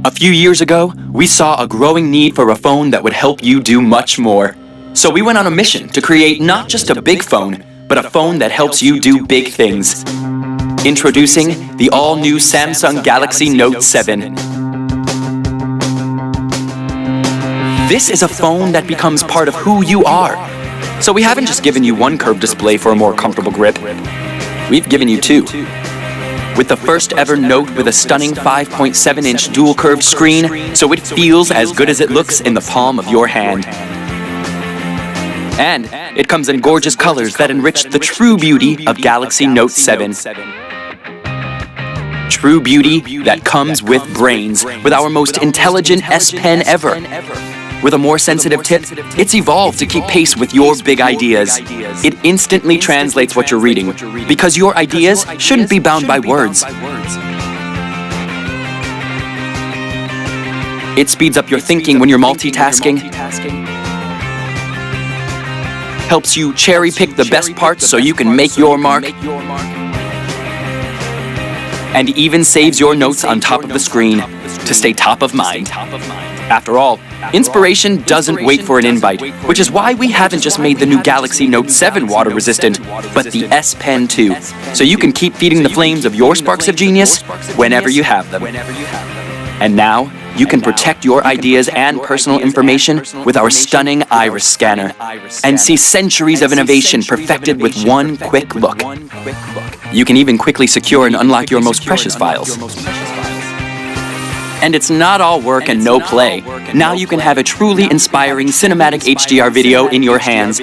A few years ago, we saw a growing need for a phone that would help you do much more. So we went on a mission to create not just a big phone, but a phone that helps you do big things. Introducing the all-new Samsung Galaxy Note 7. This is a phone that becomes part of who you are. So we haven't just given you one curved display for a more comfortable grip. We've given you two. With the first ever Note with a stunning 5.7-inch dual curved screen, so it feels as good as it looks in the palm of your hand. And it comes in gorgeous colors that enrich the true beauty of Galaxy Note 7. True beauty that comes with brains, with our most intelligent S Pen ever. With a more sensitive tip, it's evolved to keep pace with your big ideas. It instantly translates what you're reading, because your ideas shouldn't be bound by words. It speeds up your thinking when you're multitasking, helps you cherry-pick the best parts so you can make your mark, and even saves your notes on top of the screen to stay top of mind. After all, inspiration doesn't wait for an invite, which is why we haven't just made the new Galaxy Note 7 water-resistant, but the S Pen too, so you can keep feeding the flames of your sparks of genius whenever you have them. And now, you can protect your ideas and personal information with our stunning iris scanner, and see centuries of innovation perfected with one quick look. You can even quickly secure and unlock your most precious files. And it's not all work and no play. Now you can have a truly inspiring cinematic HDR video in your hands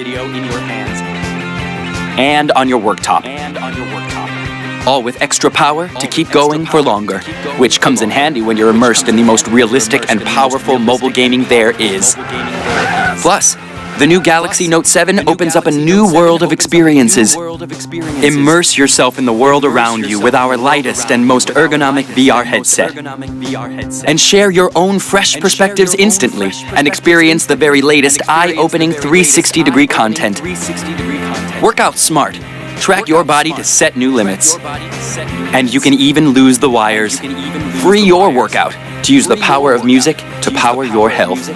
and on your worktop. All with extra power to keep going for longer, which comes in handy when you're immersed in the most realistic and powerful mobile gaming there is. Plus, the new Galaxy Note 7 opens up a new world of experiences. Immerse yourself in the world around you with our lightest and most ergonomic VR headset. And share your own fresh perspectives instantly and experience the very latest eye-opening 360-degree content. Work out smart. Track your body to set new limits. And you can even lose the wires. Free your workout to use the power of music to power your health.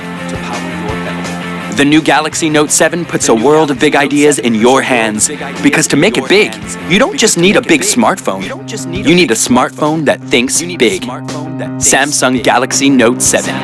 The new Galaxy Note 7 puts a world of big ideas in your hands. Because to make it big, you don't just need a big smartphone. You need a smartphone that thinks big. Samsung Galaxy Note 7.